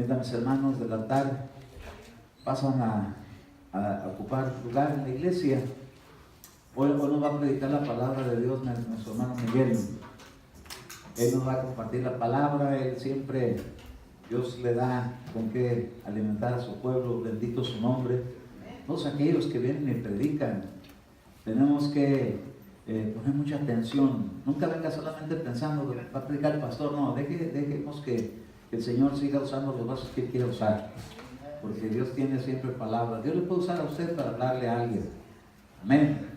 mientras mis hermanos del altar pasan a ocupar lugar en la iglesia, hoy nos va a predicar la palabra de Dios nuestro hermano Miguel. Él nos va a compartir la palabra. Él siempre, Dios le da con qué alimentar a su pueblo, bendito su nombre. Todos aquellos que vienen y predican, tenemos que poner mucha atención. Nunca venga solamente pensando que va a predicar el pastor. No, dejemos que el Señor siga usando los vasos que Él quiere usar, porque Dios tiene siempre palabras. Dios le puede usar a usted para hablarle a alguien. Amén.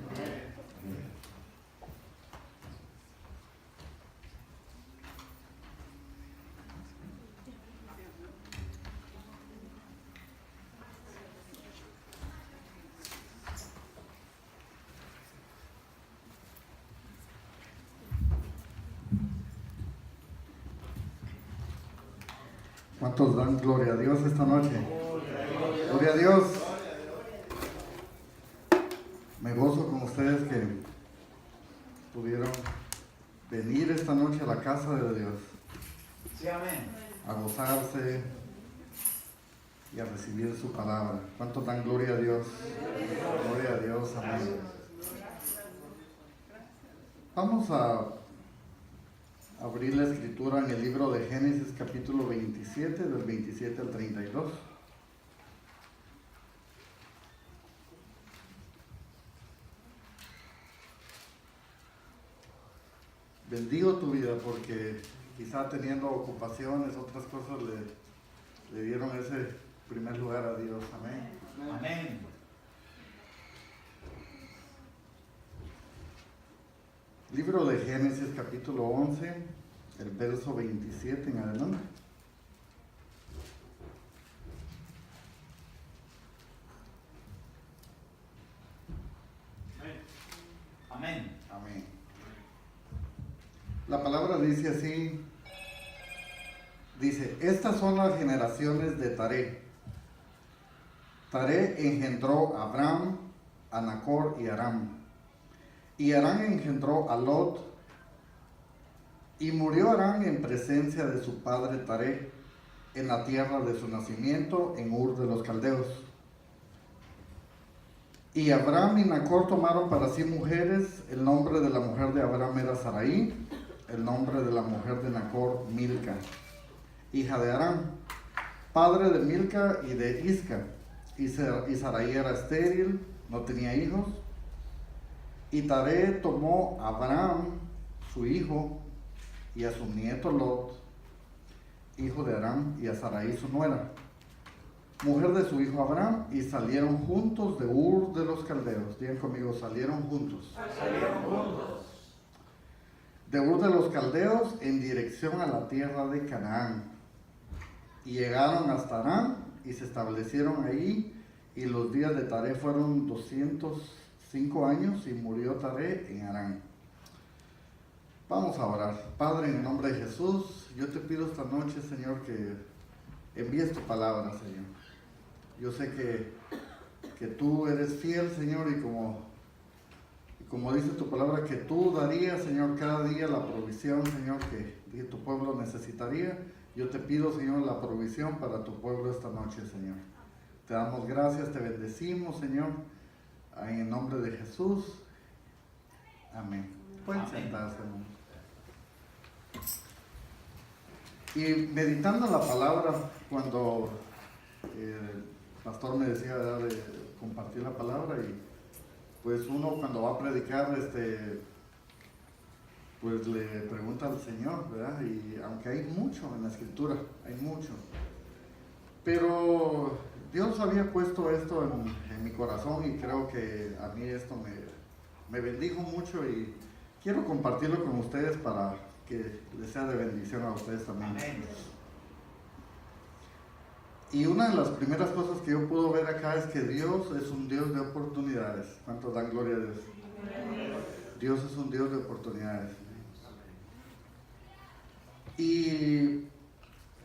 ¿Cuántos dan gloria a Dios esta noche? Gloria a Dios. Me gozo con ustedes que pudieron venir esta noche a la casa de Dios. Sí, amén. A gozarse y a recibir su palabra. ¿Cuántos dan gloria a Dios? Gloria a Dios, amén. Vamos a abrir la escritura en el libro de Génesis capítulo 27, del 27 al 32. Bendigo tu vida porque quizá teniendo ocupaciones, otras cosas le dieron ese primer lugar a Dios. Amén. Amén. Libro de Génesis capítulo 11, el verso 27 en adelante. Amén. Amén. La palabra dice así, dice, estas son las generaciones de Taré. Taré engendró a Abram, a Nacor y a Aram. Y Harán engendró a Lot, y murió Harán en presencia de su padre Taré, en la tierra de su nacimiento, en Ur de los Caldeos. Y Abram y Nacor tomaron para sí mujeres. El nombre de la mujer de Abram era Sarai, el nombre de la mujer de Nacor Milca, hija de Harán, padre de Milca y de Isca. Y Sarai era estéril, no tenía hijos. Y Taré tomó a Abram, su hijo, y a su nieto Lot, hijo de Harán, y a Sarai su nuera, mujer de su hijo Abram, y salieron juntos de Ur de los Caldeos. Digan conmigo, salieron juntos. Salieron juntos. De Ur de los Caldeos en dirección a la tierra de Canaán. Y llegaron hasta Harán y se establecieron ahí, y los días de Taré fueron 205 años, y murió Taré en Harán. Vamos a orar. Padre, en el nombre de Jesús, yo te pido esta noche, Señor, que envíes tu palabra, Señor. Yo sé que tú eres fiel, Señor, y como dice tu palabra, que tú darías, Señor, cada día la provisión, Señor, que tu pueblo necesitaría. Yo te pido, Señor, la provisión para tu pueblo esta noche, Señor. Te damos gracias, te bendecimos, Señor, en el nombre de Jesús. Amén. Pueden sentarse, hermanos. Y meditando la palabra, cuando el pastor me decía, ¿verdad?, de compartir la palabra, y pues uno cuando va a predicar, pues le pregunta al Señor, ¿verdad? Y aunque hay mucho en la escritura, hay mucho, pero Dios había puesto esto en mi corazón, y creo que a mí esto me bendijo mucho, y quiero compartirlo con ustedes para que les sea de bendición a ustedes también. Amén. Y una de las primeras cosas que yo puedo ver acá es que Dios es un Dios de oportunidades. ¿Cuántos dan gloria a Dios? Dios es un Dios de oportunidades. Y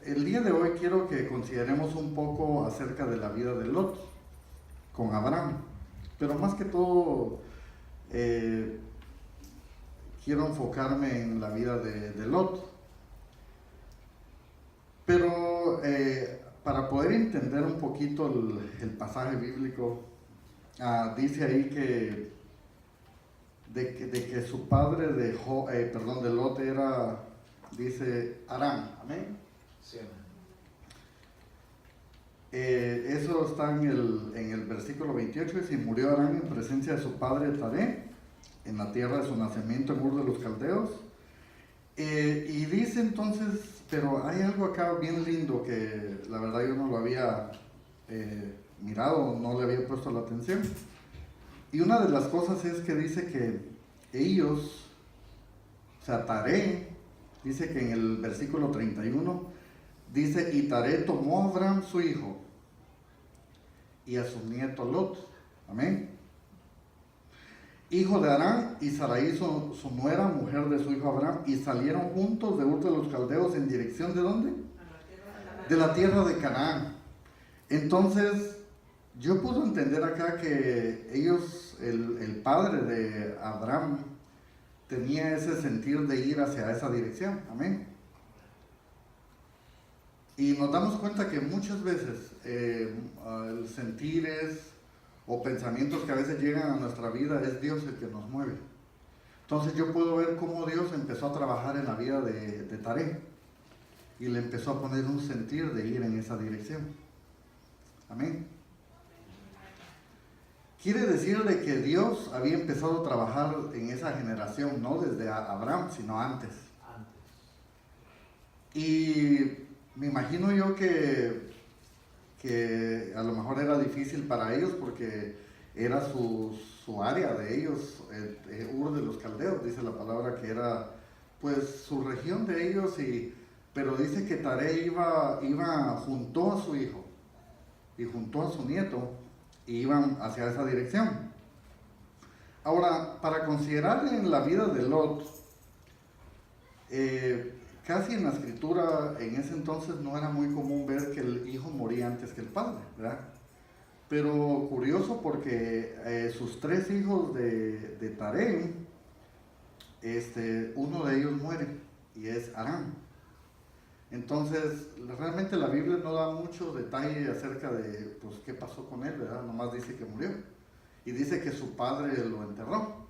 el día de hoy quiero que consideremos un poco acerca de la vida de Lot con Abraham. Pero más que todo, quiero enfocarme en la vida de Lot. Pero para poder entender un poquito el pasaje bíblico, dice ahí que de que su padre de Lot era, dice, Aram. Amén. Sí, amén. Eso está en el versículo 28, dice, y murió Aram en presencia de su padre Taré, en la tierra de su nacimiento, en Ur de los Caldeos. Y dice entonces, pero hay algo acá bien lindo que la verdad yo no lo había mirado, no le había puesto la atención. Y una de las cosas es que dice que ellos, o sea, Taré, dice que en el versículo 31, dice, y Taré tomó a Abraham su hijo y a su nieto Lot, amén, hijo de Harán, y Sarai su nuera, mujer de su hijo Abraham, y salieron juntos de Ur de los Caldeos en dirección ¿de dónde? De la tierra de Canaán. Entonces, yo puedo entender acá que ellos, el padre de Abraham, tenía ese sentir de ir hacia esa dirección, amén. Y nos damos cuenta que muchas veces el sentires o pensamientos que a veces llegan a nuestra vida es Dios el que nos mueve. Entonces yo puedo ver cómo Dios empezó a trabajar en la vida de Taré y le empezó a poner un sentir de ir en esa dirección. Amén. Quiere decir de que Dios había empezado a trabajar en esa generación, no desde Abraham, sino antes. Y me imagino yo que a lo mejor era difícil para ellos porque era su área de ellos, Ur de los Caldeos, dice la palabra que era pues su región de ellos, pero dice que Taré juntó a su hijo y juntó a su nieto y iban hacia esa dirección. Ahora, para considerar en la vida de Lot, casi en la escritura en ese entonces no era muy común ver que el hijo moría antes que el padre, ¿verdad? Pero curioso porque sus 3 hijos de Taré, uno de ellos muere y es Aram. Entonces, realmente la Biblia no da mucho detalle acerca de pues, qué pasó con él, ¿verdad? Nomás dice que murió y dice que su padre lo enterró.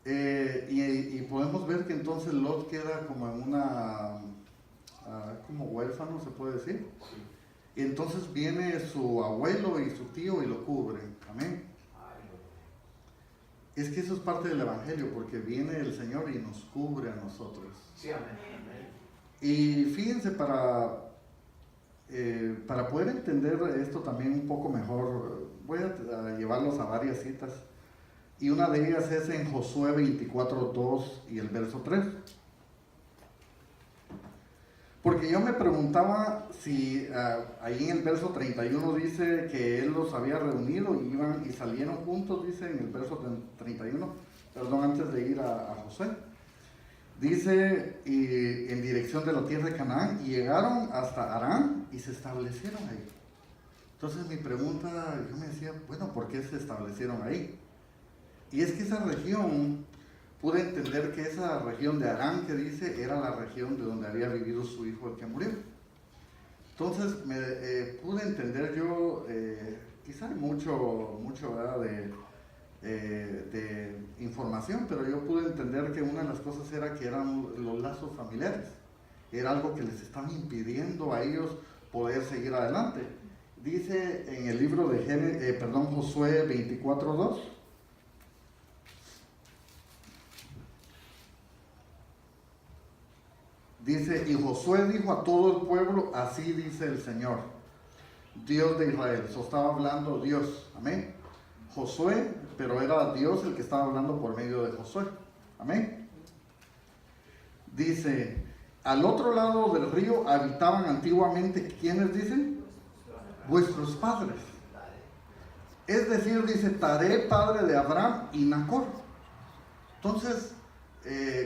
Y podemos ver que entonces Lot queda como en como huérfano, se puede decir. Y entonces viene su abuelo y su tío y lo cubren. Amén. Es que eso es parte del evangelio, porque viene el Señor y nos cubre a nosotros. Sí, amén. Y fíjense, para poder entender esto también un poco mejor, voy a llevarlos a varias citas. Y una de ellas es en Josué 24:2 y el verso 3. Porque yo me preguntaba si ahí en el verso 31 dice que él los había reunido y iban y salieron juntos, dice en el verso 31, perdón, antes de ir a Josué. Dice, y en dirección de la tierra de Canaán, y llegaron hasta Harán y se establecieron ahí. Entonces mi pregunta, yo me decía, bueno, ¿por qué se establecieron ahí? Y es que esa región, pude entender que esa región de Harán que dice, era la región de donde había vivido su hijo el que murió. Entonces pude entender yo, quizá hay mucho ¿verdad? de información, pero yo pude entender que una de las cosas era que eran los lazos familiares. Era algo que les estaba impidiendo a ellos poder seguir adelante. Dice en el libro de Josué 24:2. Dice, y Josué dijo a todo el pueblo, así dice el Señor, Dios de Israel. Eso estaba hablando Dios, amén. Josué, pero era Dios el que estaba hablando por medio de Josué, amén. Dice, al otro lado del río habitaban antiguamente, ¿quiénes dicen? Vuestros padres. Es decir, dice, Taré, padre de Abraham y Nacor. Entonces,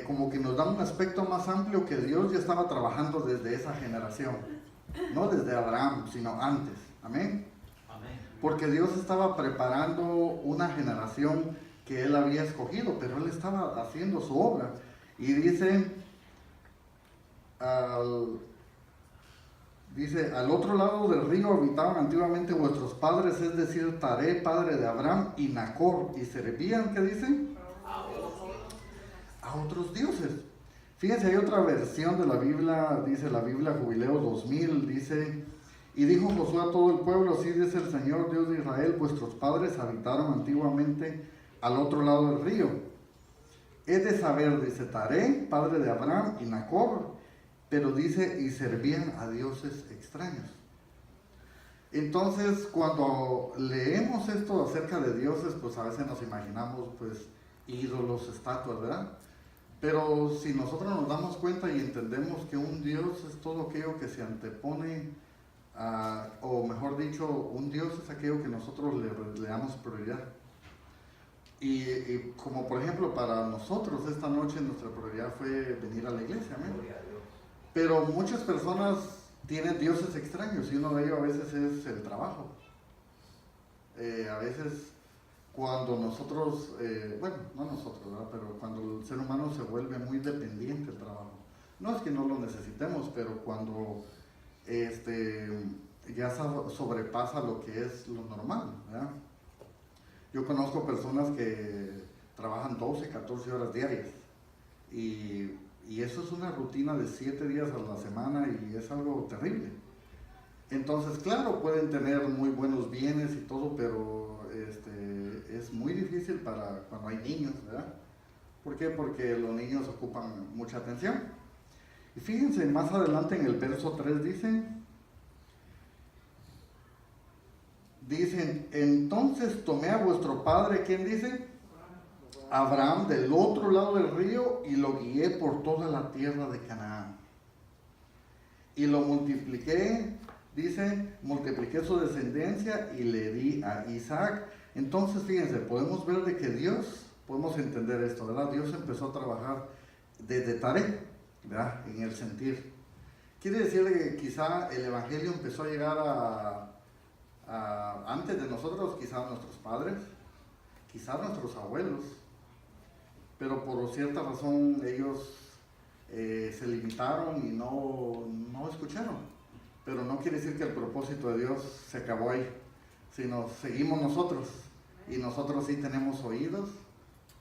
como que nos da un aspecto más amplio que Dios ya estaba trabajando desde esa generación, no desde Abraham, sino antes, amén. Porque Dios estaba preparando una generación que Él había escogido, pero Él estaba haciendo su obra. Y dice, Dice, al otro lado del río habitaban antiguamente vuestros padres, es decir, Taré, padre de Abraham, y Nacor, y servían, ¿qué dicen? A otros dioses. Fíjense, hay otra versión de la Biblia, dice la Biblia Jubileo 2000, dice, y dijo Josué a todo el pueblo, así dice el Señor Dios de Israel, vuestros padres habitaron antiguamente al otro lado del río. Es de saber, dice Taré, padre de Abraham, y Nacor, pero dice, y servían a dioses extraños. Entonces, cuando leemos esto acerca de dioses, pues a veces nos imaginamos, pues, ídolos, estatuas, ¿verdad? Pero si nosotros nos damos cuenta y entendemos que un Dios es todo aquello que se antepone, o mejor dicho, un Dios es aquello que nosotros le damos prioridad. Y como por ejemplo para nosotros esta noche nuestra prioridad fue venir a la iglesia, amén. Pero muchas personas tienen dioses extraños y uno de ellos a veces es el trabajo. A veces cuando nosotros, bueno, no nosotros, ¿verdad? Pero cuando el ser humano se vuelve muy dependiente del trabajo. No es que no lo necesitemos, pero cuando ya sobrepasa lo que es lo normal, ¿verdad? Yo conozco personas que trabajan 12, 14 horas diarias y eso es una rutina de 7 días a la semana y es algo terrible. Entonces, claro, pueden tener muy buenos bienes y todo, pero es muy difícil para cuando hay niños, ¿verdad? ¿Por qué? Porque los niños ocupan mucha atención. Y fíjense, más adelante en el verso 3 dicen, entonces tomé a vuestro padre, ¿quién dice? Abraham, del otro lado del río, y lo guié por toda la tierra de Canaán. Y lo multipliqué, dice, multipliqué su descendencia y le di a Isaac. Entonces, fíjense, podemos ver de que Dios, podemos entender esto, ¿verdad? Dios empezó a trabajar desde Taré, ¿verdad? En el sentir. Quiere decir que quizá el evangelio empezó a llegar antes de nosotros, quizás nuestros padres, quizás nuestros abuelos, pero por cierta razón ellos se limitaron y no escucharon. Pero no quiere decir que el propósito de Dios se acabó ahí, sino seguimos nosotros, y nosotros sí tenemos oídos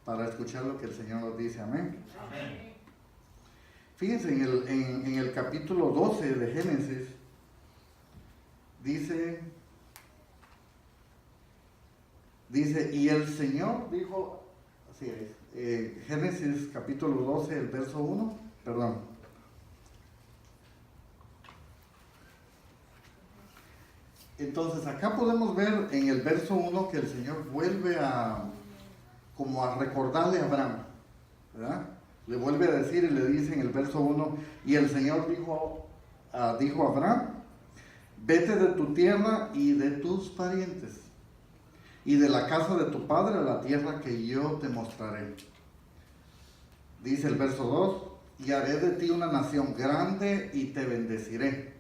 para escuchar lo que el Señor nos dice. Amén. Amén. Fíjense, en el capítulo 12 de Génesis, dice, y el Señor dijo, así es, Génesis capítulo 12, el verso 1, perdón. Entonces acá podemos ver en el verso 1 que el Señor vuelve como a recordarle a Abraham, ¿verdad? Le vuelve a decir y le dice en el verso 1, y el Señor dijo a Abraham, vete de tu tierra y de tus parientes, y de la casa de tu padre a la tierra que yo te mostraré. Dice el verso 2, y haré de ti una nación grande y te bendeciré.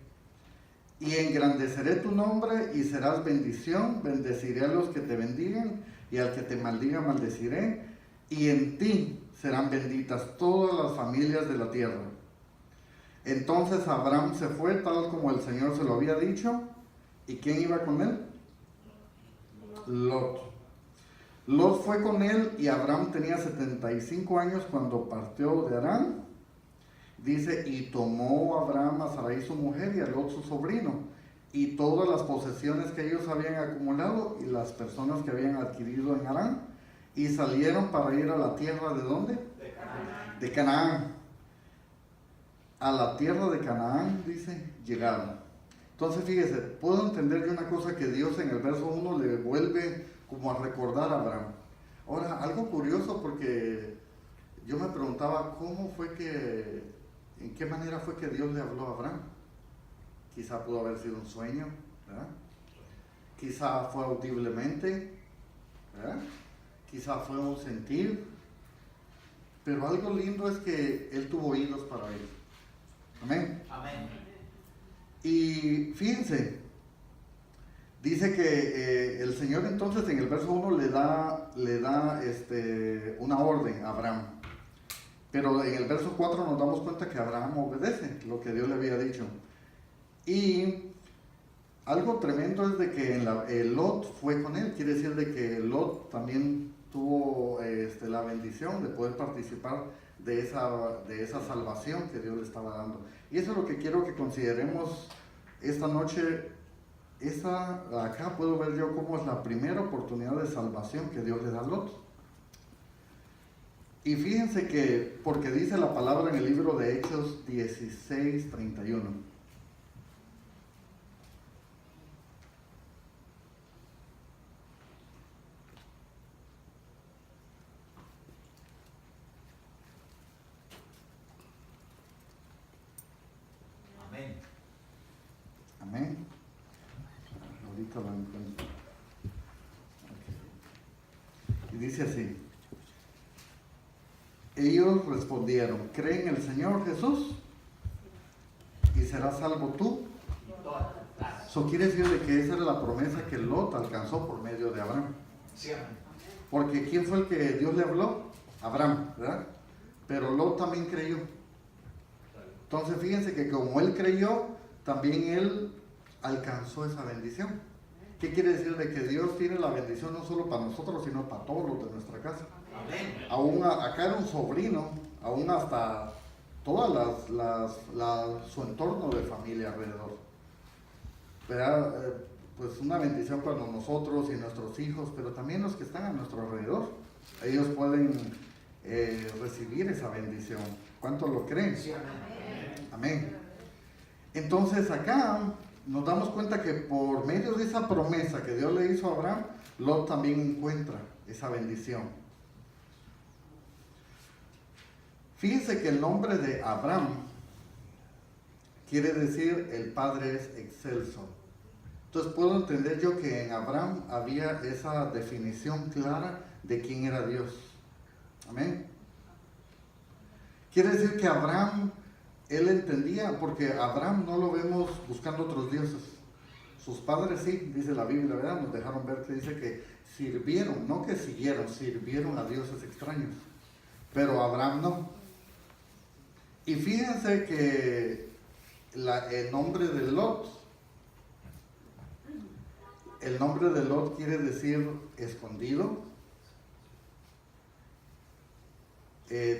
Y engrandeceré tu nombre y serás bendición, bendeciré a los que te bendigan y al que te maldiga maldeciré, y en ti serán benditas todas las familias de la tierra. Entonces Abraham se fue tal como el Señor se lo había dicho. ¿Y quién iba con él? Lot. Lot fue con él y Abraham tenía 75 años cuando partió de Harán. Dice, y tomó Abraham a Sarai su mujer y a Lot su sobrino, y todas las posesiones que ellos habían acumulado y las personas que habían adquirido en Harán, y salieron para ir a la tierra ¿de dónde? De Canaán. De Canaán. A la tierra de Canaán, dice, llegaron. Entonces fíjese, puedo entender de una cosa que Dios en el verso 1 le vuelve como a recordar a Abraham. Ahora, algo curioso porque yo me preguntaba en qué manera fue que Dios le habló a Abraham. Quizá pudo haber sido un sueño, ¿verdad? Quizá fue audiblemente, ¿verdad? Quizá fue un sentir, pero algo lindo es que él tuvo oídos para oír. Amén. Amén. Y fíjense, dice que el Señor entonces en el verso 1 le da una orden a Abraham. Pero en el verso 4 nos damos cuenta que Abraham obedece lo que Dios le había dicho. Y algo tremendo es de que Lot fue con él, quiere decir de que Lot también tuvo la bendición de poder participar de esa salvación que Dios le estaba dando. Y eso es lo que quiero que consideremos esta noche. Acá puedo ver yo cómo es la primera oportunidad de salvación que Dios le da a Lot. Y fíjense que, porque dice la palabra en el libro de Hechos 16:31. Amén. Amén. Ahorita lo encuentro. Okay. Y dice así. Ellos respondieron, cree en el Señor Jesús y serás salvo tú. Eso quiere decir de que esa era la promesa que Lot alcanzó por medio de Abraham. Porque ¿quién fue el que Dios le habló? Abraham, ¿verdad? Pero Lot también creyó. Entonces fíjense que como él creyó, también él alcanzó esa bendición. ¿Qué quiere decir? De que Dios tiene la bendición no solo para nosotros, sino para todos los de nuestra casa. Aún acá era un sobrino, aún hasta todas su entorno de familia alrededor. ¿Verdad? Pues una bendición para nosotros y nuestros hijos, pero también los que están a nuestro alrededor. Ellos pueden recibir esa bendición. ¿Cuánto lo creen? Sí, amén. Amén. Entonces acá nos damos cuenta que por medio de esa promesa que Dios le hizo a Abraham, Lot también encuentra esa bendición. Fíjense que el nombre de Abraham quiere decir el Padre es excelso. Entonces puedo entender yo que en Abraham había esa definición clara de quién era Dios. Amén. Quiere decir que Abraham, él entendía, porque Abraham no lo vemos buscando otros dioses. Sus padres sí, dice la Biblia, ¿verdad? Nos dejaron ver que dice que sirvieron, no que siguieron, sirvieron a dioses extraños. Pero Abraham no. Y fíjense que el nombre de Lot quiere decir escondido.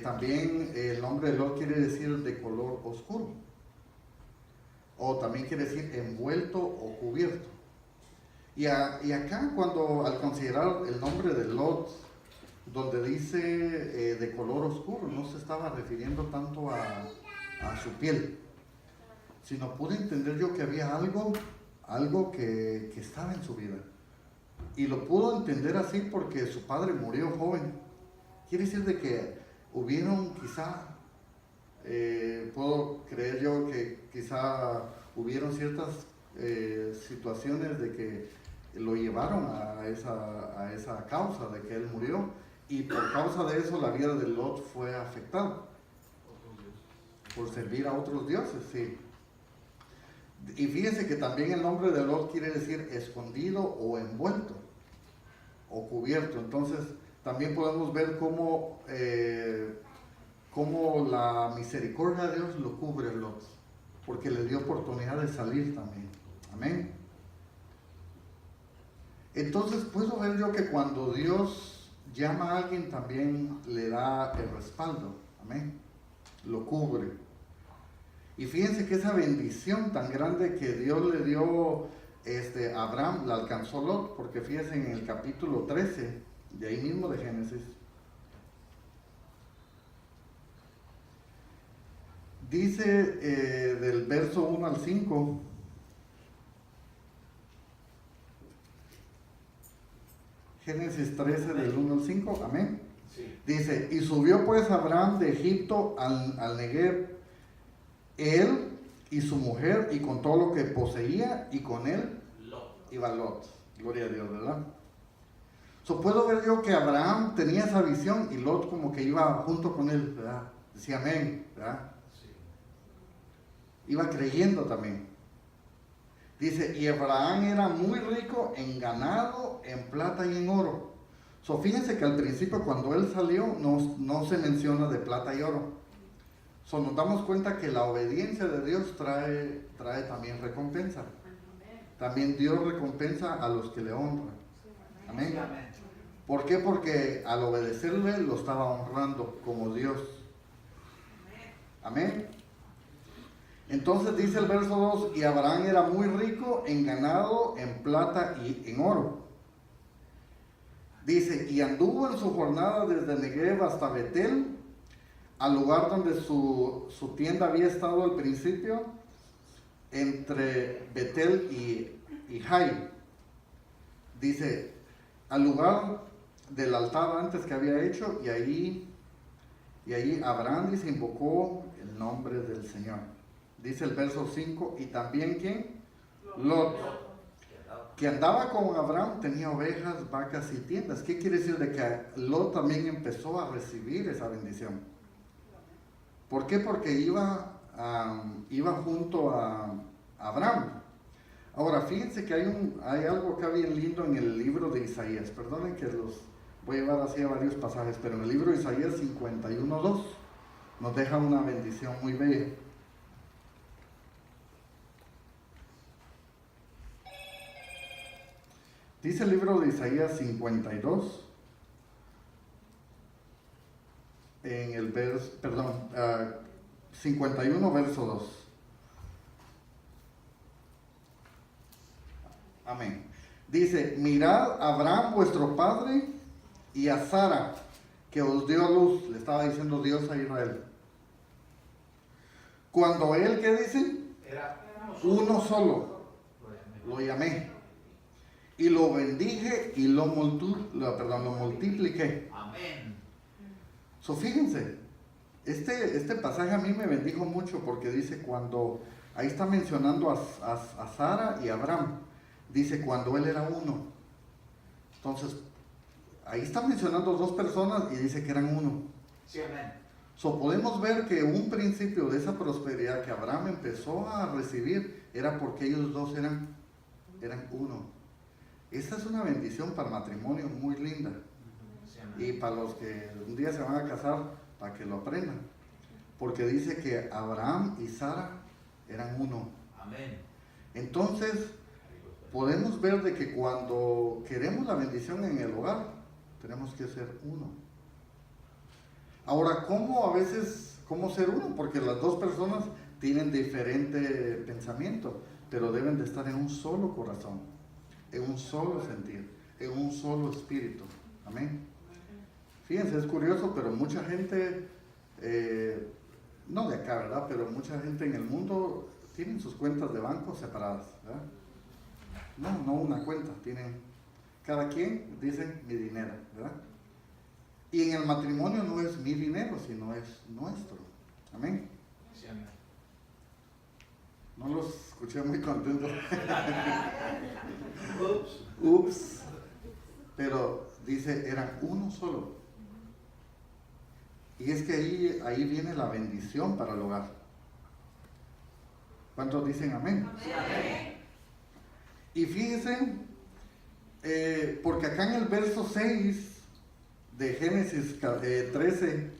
También el nombre de Lot quiere decir de color oscuro. O también quiere decir envuelto o cubierto. Y acá al considerar el nombre de Lot, donde dice de color oscuro, no se estaba refiriendo tanto a su piel, sino pude entender yo que había algo que estaba en su vida. Y lo pudo entender así porque su padre murió joven. Quiere decir de que hubieron quizá, puedo creer yo que quizá hubieron ciertas situaciones de que lo llevaron a esa causa de que él murió. Y por causa de eso la vida de Lot fue afectada. Por servir a otros dioses, sí. Y fíjense que también el nombre de Lot quiere decir escondido o envuelto o cubierto. Entonces también podemos ver cómo la misericordia de Dios lo cubre a Lot, porque le dio oportunidad de salir también. Amén. Entonces puedo ver yo que cuando Dios llama a alguien también le da el respaldo, amén, lo cubre. Y fíjense que esa bendición tan grande que Dios le dio a Abraham la alcanzó Lot, porque fíjense en el capítulo 13 de ahí mismo de Génesis, dice del verso 1 al 5. Génesis 13 del 1 al 5, amén. Sí. Dice, y subió pues Abraham de Egipto al Negev, él y su mujer, y con todo lo que poseía, y con él iba Lot. Gloria a Dios, ¿verdad? Puedo ver yo que Abraham tenía esa visión y Lot como que iba junto con él, ¿verdad? Decía amén, ¿verdad? Sí. Iba creyendo también. Dice, y Abraham era muy rico en ganado, en plata y en oro. Fíjense que al principio cuando él salió no se menciona de plata y oro. So, nos damos cuenta que la obediencia de Dios trae también recompensa. También Dios recompensa a los que le honran. Amén. ¿Por qué? Porque al obedecerle lo estaba honrando como Dios. Amén. Entonces dice el verso 2, y Abraham era muy rico en ganado, en plata y en oro. Dice, y anduvo en su jornada desde Negev hasta Betel, al lugar donde su tienda había estado al principio, entre Betel y Jai. Dice, al lugar del altar antes que había hecho, y allí Abraham dice, invocó el nombre del Señor. Dice el verso 5, y también ¿quién? Lot, que andaba con Abraham, tenía ovejas, vacas y tiendas. ¿Qué quiere decir? De que Lot también empezó a recibir esa bendición. ¿Por qué? Porque iba junto a Abraham. Ahora, fíjense que hay algo acá bien lindo en el libro de Isaías. Perdonen que los voy a llevar así a varios pasajes, pero en el libro de Isaías 51:2 nos deja una bendición muy bella. Dice el libro de Isaías 52, en el 51, verso 2. Amén. Dice, mirad a Abraham vuestro padre y a Sara, que os dio a luz. Le estaba diciendo Dios a Israel. Cuando él, ¿qué dice? Era Uno solo. Lo llamé. Y lo bendije y lo multipliqué. amén. So, fíjense, este pasaje a mí me bendijo mucho porque dice cuando, ahí está mencionando a Sara y a Abraham, dice cuando él era uno. Entonces, ahí está mencionando dos personas y dice que eran uno. Sí, amén. So, podemos ver que un principio de esa prosperidad que Abraham empezó a recibir era porque ellos dos eran uno. Esta es una bendición para matrimonio muy linda. Sí, amén. Y para los que un día se van a casar, para que lo aprendan. Porque dice que Abraham y Sara eran uno. Amén. Entonces, podemos ver de que cuando queremos la bendición en el hogar, tenemos que ser uno. Ahora, ¿cómo ser uno? Porque las dos personas tienen diferente pensamiento, pero deben de estar en un solo corazón, en un solo sentir, en un solo espíritu. Amén. Fíjense, es curioso, pero mucha gente, no de acá, ¿verdad? Pero mucha gente en el mundo tienen sus cuentas de banco separadas, ¿verdad? No una cuenta, tienen, cada quien dice mi dinero, ¿verdad? Y en el matrimonio no es mi dinero, sino es nuestro. Amén. Sí, amén. No los escuché muy contentos. Ups. Ups. Pero dice, eran uno solo. Y es que ahí viene la bendición para el hogar. ¿Cuántos dicen amén? Sí, amén. Y fíjense, porque acá en el verso 6 de Génesis 13,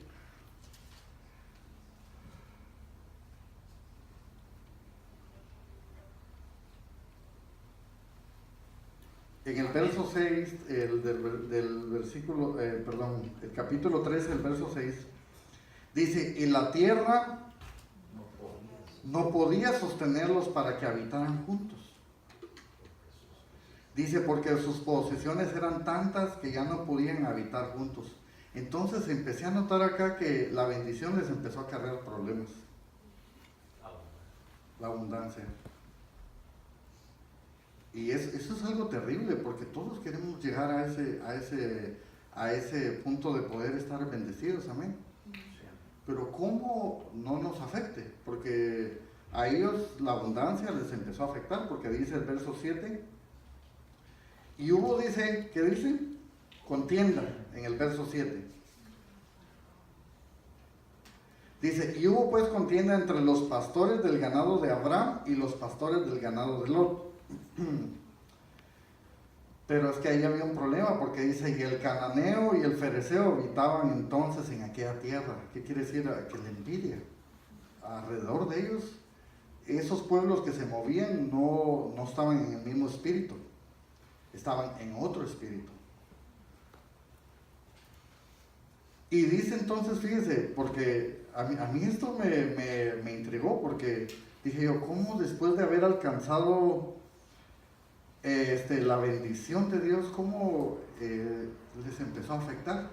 en el verso 6 del versículo, el capítulo 13, el verso 6, dice, y la tierra no podía sostenerlos para que habitaran juntos. Dice, porque sus posesiones eran tantas que ya no podían habitar juntos. Entonces empecé a notar acá que la bendición les empezó a cargar problemas. La abundancia. Y eso es algo terrible, porque todos queremos llegar a ese punto de poder estar bendecidos, amén. Pero ¿cómo no nos afecte? Porque a ellos la abundancia les empezó a afectar, porque dice el verso 7, y hubo, dice, ¿qué dice? Contienda, en el verso 7. Dice, y hubo pues contienda entre los pastores del ganado de Abraham y los pastores del ganado de Lot. Pero es que ahí había un problema, porque dice, y el cananeo y el fereceo habitaban entonces en aquella tierra. ¿Qué quiere decir? Que la envidia. alrededor de ellos, esos pueblos que se movían no estaban en el mismo espíritu, estaban en otro espíritu. Y dice entonces, fíjese, porque a mí esto me intrigó, porque dije yo, ¿cómo después de haber alcanzado la bendición de Dios, cómo les empezó a afectar?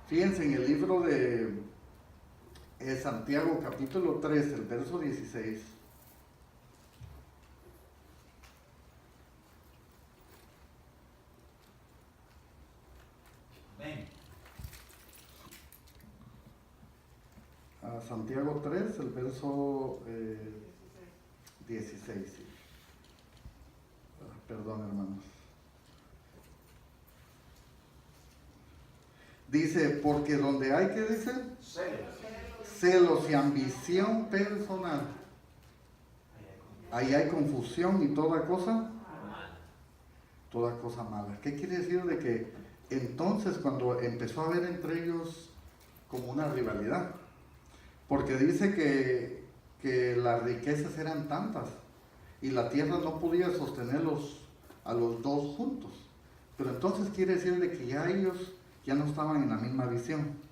Fíjense en el libro de Santiago, capítulo 3, el verso 16. Amén. Santiago 3, el verso 16. Sí. Perdón, hermanos. Dice, porque donde hay, ¿qué dice? Celos y ambición personal, ahí hay confusión y toda cosa mala. ¿Qué quiere decir? De que entonces cuando empezó a haber entre ellos como una rivalidad, porque dice que las riquezas eran tantas y la tierra no podía sostenerlos a los dos juntos, pero entonces quiere decir de que ya ellos ya no estaban en la misma visión.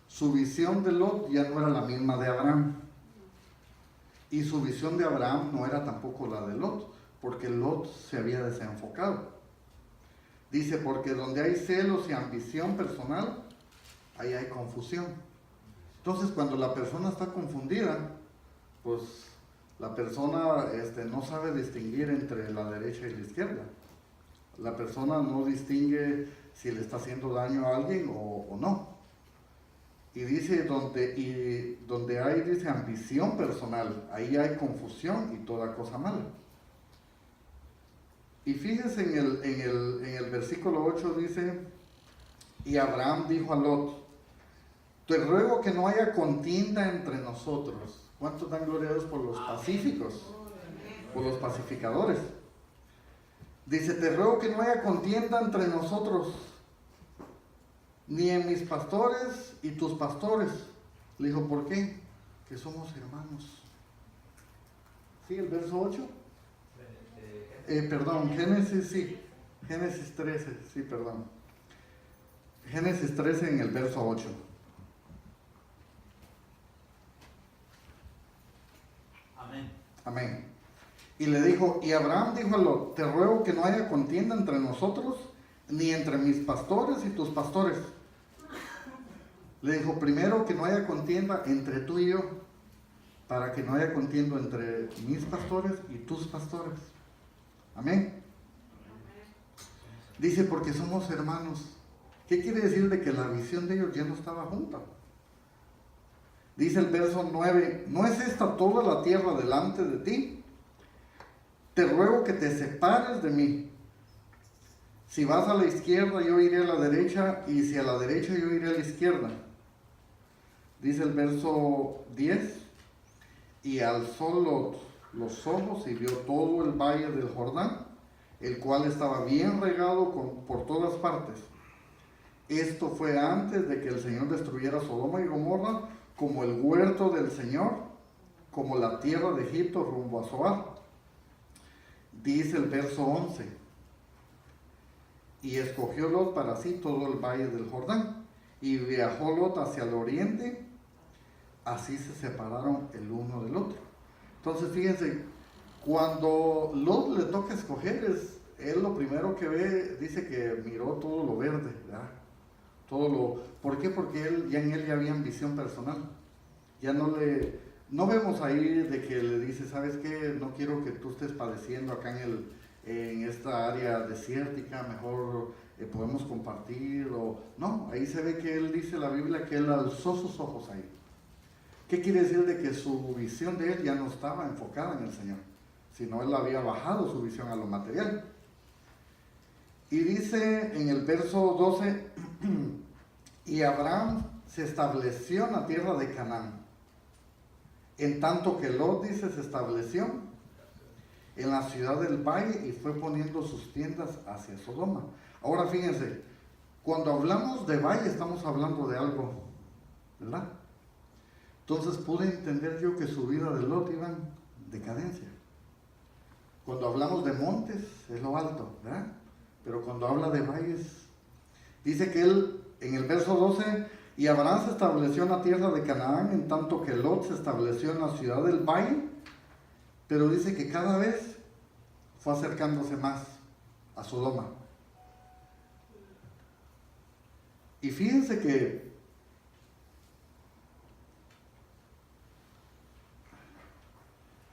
Su visión de Lot ya no era la misma de Abraham. Y su visión de Abraham no era tampoco la de Lot, porque Lot se había desenfocado. Dice, porque donde hay celos y ambición personal, ahí hay confusión. Entonces, cuando la persona está confundida, pues la persona no sabe distinguir entre la derecha y la izquierda. La persona no distingue si le está haciendo daño a alguien o no. Y dice, donde hay, dice, ambición personal, ahí hay confusión y toda cosa mala. Y fíjese en el versículo 8 dice, y Abraham dijo a Lot, te ruego que no haya contienda entre nosotros. ¿Cuántos dan gloria a Dios por los pacíficos? Por los pacificadores. Dice, te ruego que no haya contienda entre nosotros, ni en mis pastores y tus pastores. Le dijo, ¿por qué? Que somos hermanos. ¿Sí? El verso 8. Perdón, Génesis, sí. Génesis 13, sí, perdón. Génesis 13 en el verso 8. Amén. Amén. Y le dijo, y Abraham dijo a Lot, te ruego que no haya contienda entre nosotros, ni entre mis pastores y tus pastores. Le dijo, primero que no haya contienda entre tú y yo, para que no haya contienda entre mis pastores y tus pastores. Amén. Dice, porque somos hermanos. ¿Qué quiere decir de que la visión de ellos ya no estaba junta? Dice el verso 9, ¿no es esta toda la tierra delante de ti? Te ruego que te separes de mí. Si vas a la izquierda, yo iré a la derecha, y si a la derecha, yo iré a la izquierda. Dice el verso 10, y alzó Lot los ojos y vio todo el valle del Jordán, el cual estaba bien regado por todas partes. Esto fue antes de que el Señor destruyera Sodoma y Gomorra, como el huerto del Señor, como la tierra de Egipto rumbo a Zoar. Dice el verso 11, y escogió Lot para sí todo el valle del Jordán, y viajó Lot hacia el oriente, así se separaron el uno del otro. Entonces fíjense, cuando Lot le toca escoger, él lo primero que ve, dice que miró todo lo verde, ¿verdad? ¿Por qué? Porque en él ya había ambición personal. Ya no vemos ahí de que le dice, ¿sabes qué? No quiero que tú estés padeciendo acá en esta área desértica, mejor podemos compartir, no, ahí se ve que él dice la Biblia que él alzó sus ojos ahí. ¿Qué quiere decir? De que su visión de él ya no estaba enfocada en el Señor, sino él había bajado su visión a lo material. Y dice en el verso 12, y Abraham se estableció en la tierra de Canaán, en tanto que Lot, dice, se estableció en la ciudad del valle y fue poniendo sus tiendas hacia Sodoma. Ahora fíjense, cuando hablamos de valle estamos hablando de algo, ¿verdad? Entonces pude entender yo que su vida de Lot iba en decadencia. Cuando hablamos de montes es lo alto, ¿verdad? Pero cuando habla de valles, dice que él, en el verso 12, y Abraham se estableció en la tierra de Canaán, en tanto que Lot se estableció en la ciudad del valle, pero dice que cada vez fue acercándose más a Sodoma. Y fíjense que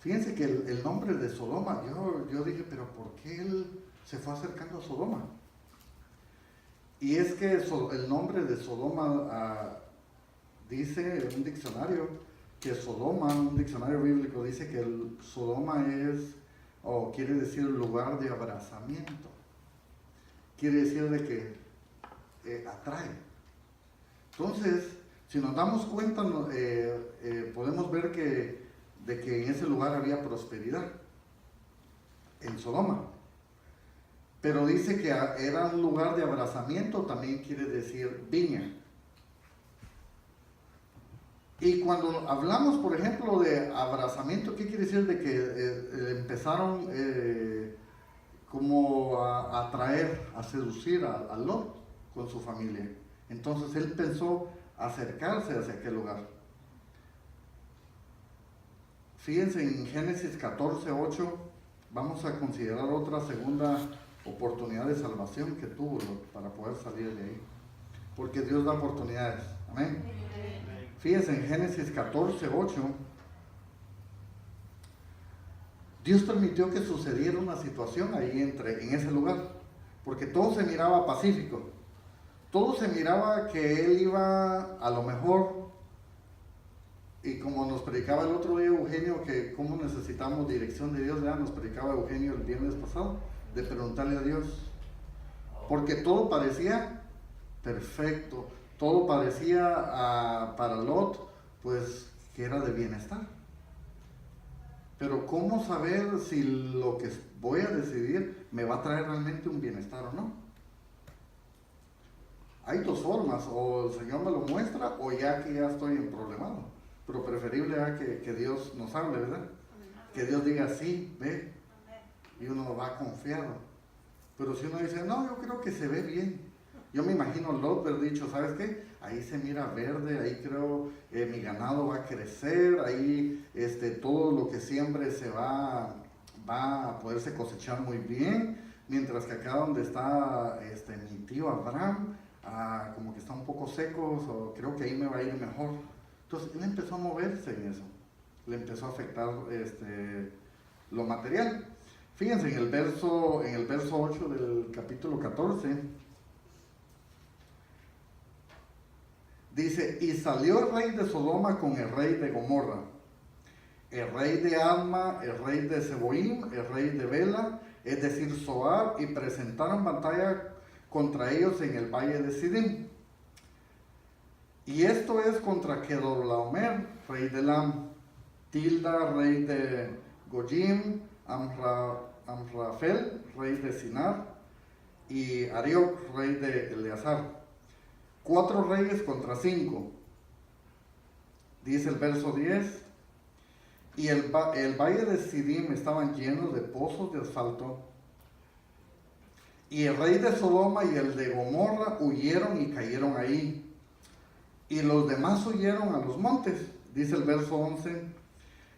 el nombre de Sodoma, yo dije, pero ¿por qué él se fue acercando a Sodoma? Y es que el nombre de Sodoma, dice en un diccionario, que Sodoma, un diccionario bíblico, dice que el Sodoma es, o quiere decir lugar de abrazamiento. Quiere decir de que atrae. Entonces, si nos damos cuenta, podemos ver de que en ese lugar había prosperidad, en Sodoma. Pero dice que era un lugar de abrazamiento, también quiere decir viña. Y cuando hablamos, por ejemplo, de abrazamiento, ¿qué quiere decir? De que empezaron como a atraer, a seducir a Lot con su familia. Entonces él pensó acercarse hacia aquel lugar. Fíjense en Génesis 14:8, vamos a considerar otra segunda oportunidad de salvación que tuvo para poder salir de ahí. Porque Dios da oportunidades. Amén. Fíjense en Génesis 14:8. Dios permitió que sucediera una situación ahí en ese lugar. Porque todo se miraba pacífico. Todo se miraba que él iba a lo mejor. Y como nos predicaba el otro día Eugenio, que cómo necesitamos dirección de Dios, ya nos predicaba Eugenio el viernes pasado, de preguntarle a Dios. Porque todo parecía perfecto, todo parecía para Lot, pues que era de bienestar. Pero ¿cómo saber si lo que voy a decidir me va a traer realmente un bienestar o no? Hay dos formas, o el Señor me lo muestra, o ya que ya estoy en problemado. Pero preferible era que Dios nos hable, ¿verdad? Que Dios diga sí, ve, y uno va confiado. Pero si uno dice, no, yo creo que se ve bien. Yo me imagino Lot haber dicho, ¿sabes qué? Ahí se mira verde, ahí creo mi ganado va a crecer, ahí todo lo que siembre se va a poderse cosechar muy bien, mientras que acá donde está mi tío Abraham, como que está un poco seco, creo que ahí me va a ir mejor. Entonces él empezó a moverse en eso, le empezó a afectar lo material. Fíjense en el verso 8 del capítulo 14, dice, y salió el rey de Sodoma con el rey de Gomorra, el rey de Adma, el rey de Seboim, el rey de Bela, es decir, Zoar, y presentaron batalla contra ellos en el valle de Sidim. Y esto es contra Kedorlaomer, rey de Elam, Tilda, rey de Gojim, Amrafel, rey de Sinar, y Arioc, rey de Eleazar. 4 reyes contra 5. Dice el verso 10. Y el valle de Sidim estaban llenos de pozos de asfalto. Y el rey de Sodoma y el de Gomorra huyeron y cayeron ahí. Y los demás huyeron a los montes, dice el verso 11.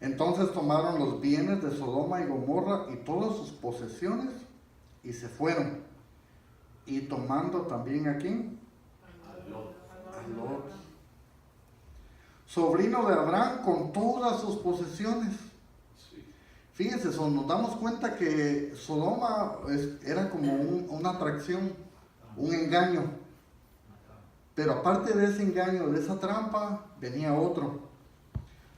Entonces tomaron los bienes de Sodoma y Gomorra y todas sus posesiones y se fueron. Y tomando también a ¿quién? A Lot, sobrino de Abraham, con todas sus posesiones. Fíjense, nos damos cuenta que Sodoma era como una atracción, un engaño. Pero aparte de ese engaño, de esa trampa, venía otro.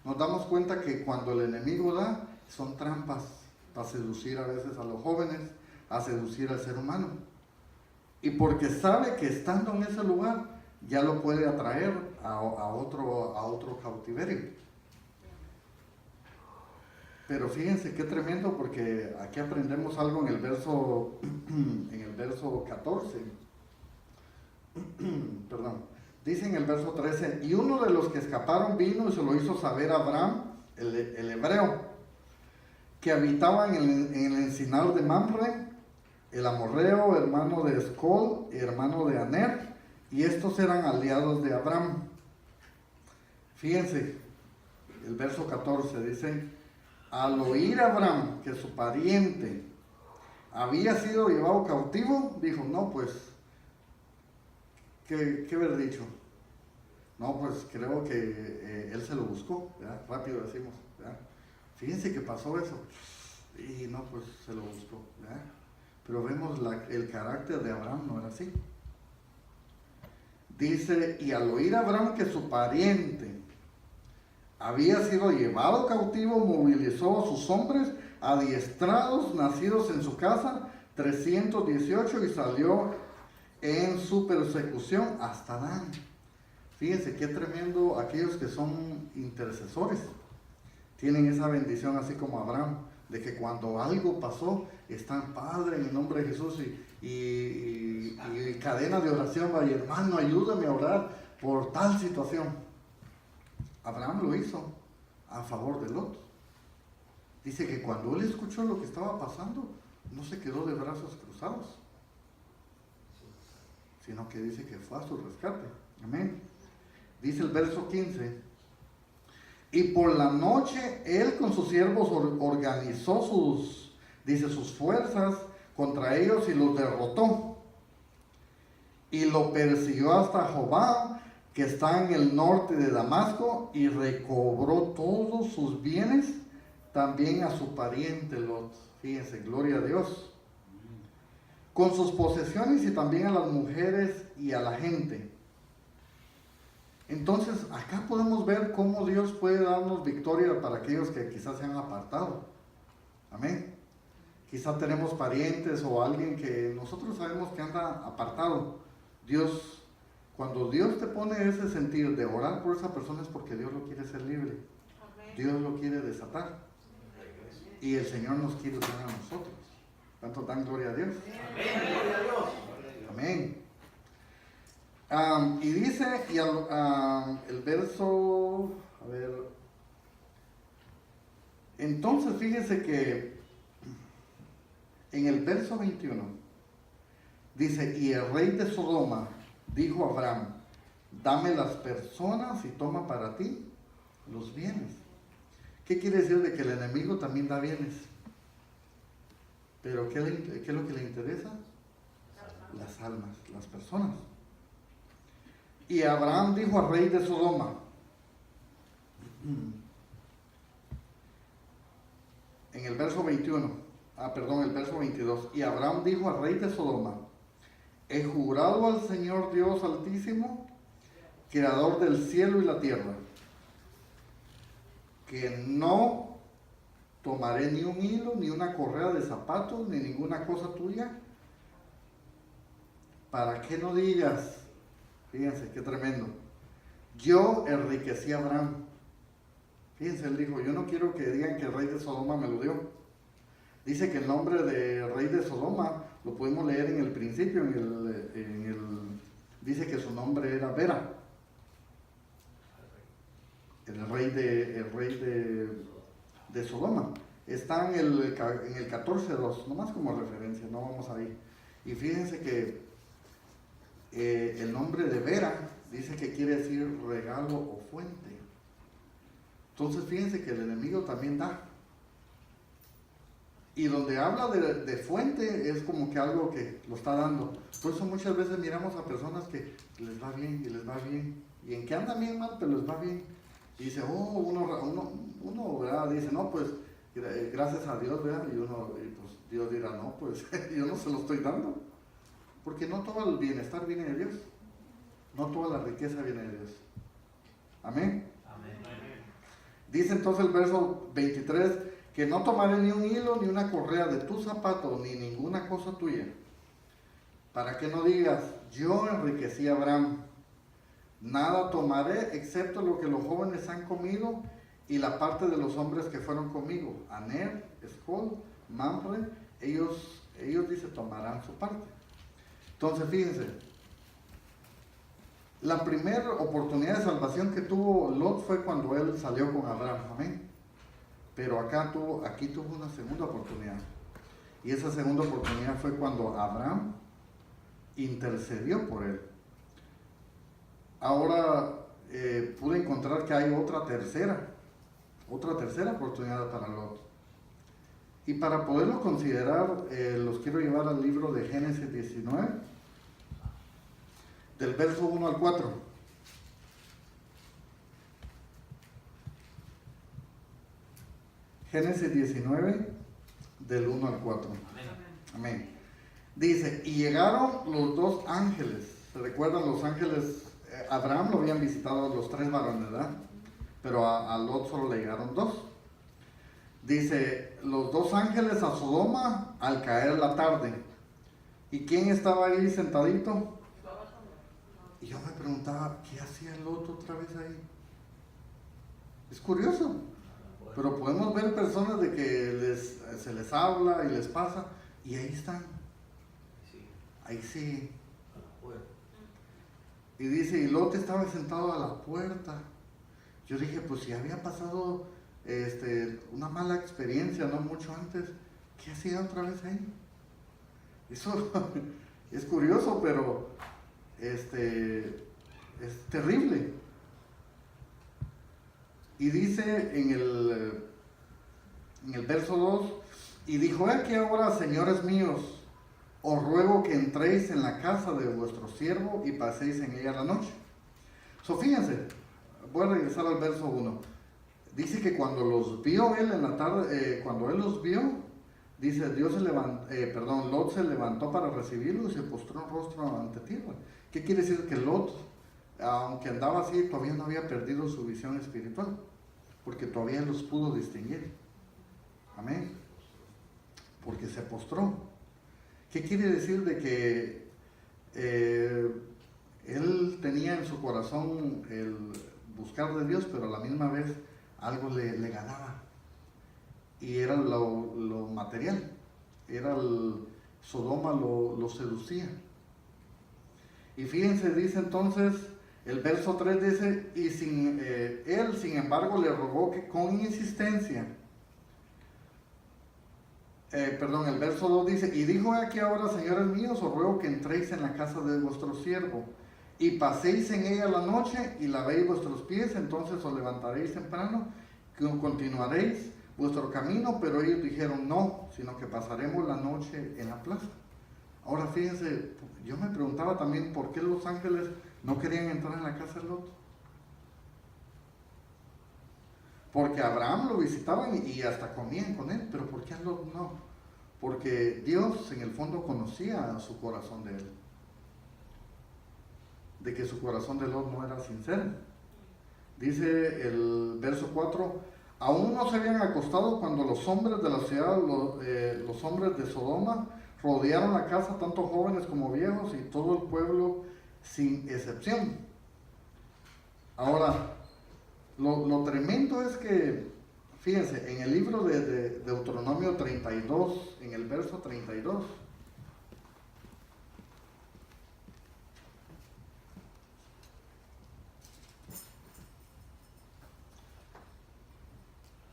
Nos damos cuenta que cuando el enemigo da, son trampas para seducir a veces a los jóvenes, a seducir al ser humano. Y porque sabe que estando en ese lugar, ya lo puede atraer a otro cautiverio. Pero fíjense qué tremendo, porque aquí aprendemos algo en el verso 14. Perdón. Dice en el verso 13, y uno de los que escaparon vino y se lo hizo saber a Abraham, el hebreo, que habitaba en el encinar de Mamre, el amorreo, hermano de Escol, hermano de Aner, y estos eran aliados de Abraham. Fíjense, el verso 14 dice, al oír Abraham que su pariente había sido llevado cautivo, dijo, no, pues, ¿qué haber dicho? No, pues creo que él se lo buscó, ¿verdad? Rápido decimos, ¿verdad? Fíjense que pasó eso, y no, pues se lo buscó, ¿verdad? Pero vemos el carácter de Abraham no era así. Dice, y al oír Abraham que su pariente había sido llevado cautivo, movilizó a sus hombres adiestrados, nacidos en su casa, 318, y salió en su persecución hasta Dan. Fíjense qué tremendo aquellos que son intercesores. Tienen esa bendición así como Abraham, de que cuando algo pasó, están, Padre, en el nombre de Jesús, y cadena de oración, vaya hermano, ayúdame a orar por tal situación. Abraham lo hizo a favor de Lot. Dice que cuando él escuchó lo que estaba pasando, no se quedó de brazos cruzados, sino que dice que fue a su rescate. Amén. Dice el verso 15, y por la noche él con sus siervos organizó sus fuerzas contra ellos y los derrotó. Y lo persiguió hasta Jobá, que está en el norte de Damasco, y recobró todos sus bienes, también a su pariente Lot. Fíjense, gloria a Dios. Con sus posesiones y también a las mujeres y a la gente. Entonces, acá podemos ver cómo Dios puede darnos victoria para aquellos que quizás se han apartado. Amén. Quizás tenemos parientes o alguien que nosotros sabemos que anda apartado. Dios, cuando Dios te pone ese sentir de orar por esa persona, es porque Dios lo quiere hacer libre. Dios lo quiere desatar. Y el Señor nos quiere dar a nosotros. ¿Cuánto dan gloria a Dios? Amén. Y dice, el verso, a ver, entonces fíjense que en el verso 21, dice, y el rey de Sodoma dijo a Abraham, dame las personas y toma para ti los bienes. ¿Qué quiere decir de que el enemigo también da bienes? Pero ¿qué es lo que le interesa? Las almas, las personas. Y Abraham dijo al rey de Sodoma, en el verso 21, el verso 22, y Abraham dijo al rey de Sodoma, he jurado al Señor Dios Altísimo, creador del cielo y la tierra, que no tomaré ni un hilo, ni una correa de zapatos, ni ninguna cosa tuya, para que no digas, fíjense qué tremendo, yo enriquecí a Abraham. Fíjense, él dijo, yo no quiero que digan que el rey de Sodoma me lo dio. Dice que el nombre de rey de Sodoma lo podemos leer en el principio, dice que su nombre era Vera, el rey de Sodoma. Está en el 14.2, nomás como referencia, no vamos ahí. Y fíjense que el nombre de Vera dice que quiere decir regalo o fuente. Entonces fíjense que el enemigo también da. Y donde habla de fuente es como que algo que lo está dando. Por eso muchas veces miramos a personas que les va bien y les va bien. Y en que andan bien mal, pero les va bien. Y dice, uno ¿verdad? Dice, no, pues gracias a Dios, ¿verdad? Y pues Dios dirá, no, pues yo no se lo estoy dando. Porque no todo el bienestar viene de Dios. No toda la riqueza viene de Dios. Amén. Dice entonces el verso 23, que no tomaré ni un hilo, ni una correa de tu zapato, ni ninguna cosa tuya, para que no digas, yo enriquecí a Abraham, nada tomaré excepto lo que los jóvenes han comido y la parte de los hombres que fueron conmigo, Aner, Escol, Mamre, ellos dice tomarán su parte. Entonces fíjense, La primera oportunidad de salvación que tuvo Lot fue cuando él salió con Abraham, amén. Pero aquí tuvo una segunda oportunidad. Y esa segunda oportunidad fue cuando Abraham intercedió por él. Ahora pude encontrar que hay otra tercera oportunidad para Lot. Y para poderlo considerar, los quiero llevar al libro de Génesis 19, del verso 1 al 4. Génesis 19, del 1 al 4. Amén. Dice, y llegaron los dos ángeles. ¿Se recuerdan los ángeles? Abraham lo habían visitado los 3 varones, ¿verdad? Pero a Lot solo le llegaron 2. Dice, los 2 ángeles a Sodoma al caer la tarde. ¿Y quién estaba ahí sentadito? Y yo me preguntaba, ¿qué hacía Lot otra vez ahí? Es curioso. Pero podemos ver personas de que se les habla y les pasa, y ahí están. Ahí sí. Y dice, y Lot estaba sentado a la puerta. Yo dije, pues si había pasado una mala experiencia, no mucho antes, ¿qué hacía otra vez ahí? Eso es curioso, pero es terrible. Y dice en el verso 2, y dijo, que ahora, señores míos, os ruego que entréis en la casa de vuestro siervo y paséis en ella la noche. Fíjense, voy a regresar al verso 1. Dice que cuando los vio él en la tarde, cuando él los vio, dice, Lot se levantó para recibirlos y se postró en rostro ante tierra. ¿Qué quiere decir? Que Lot, aunque andaba así, todavía no había perdido su visión espiritual, porque todavía los pudo distinguir. Amén. Porque se postró. ¿Qué quiere decir? De que él tenía en su corazón el buscar de Dios, pero a la misma vez algo le ganaba. Y era lo material. Sodoma lo seducía. Y fíjense, dice entonces, el verso 3 dice, y él, sin embargo, le rogó que con insistencia, el verso 2 dice, y dijo, aquí ahora, señores míos, os ruego que entréis en la casa de vuestro siervo, y paséis en ella la noche, y lavéis vuestros pies, entonces os levantaréis temprano, que continuaréis vuestro camino. Pero ellos dijeron, no, sino que pasaremos la noche en la plaza. Ahora fíjense, yo me preguntaba también, ¿por qué los ángeles no querían entrar en la casa de Lot? Porque a Abraham lo visitaban y hasta comían con él, pero ¿por qué a Lot no? Porque Dios en el fondo conocía su corazón de él, de que su corazón de Lot no era sincero. Dice el verso 4, aún no se habían acostado cuando los hombres de la ciudad, los hombres de Sodoma, rodearon la casa, tanto jóvenes como viejos, y todo el pueblo sin excepción. Ahora, lo tremendo es que, fíjense, en el libro de Deuteronomio 32, en el verso 32,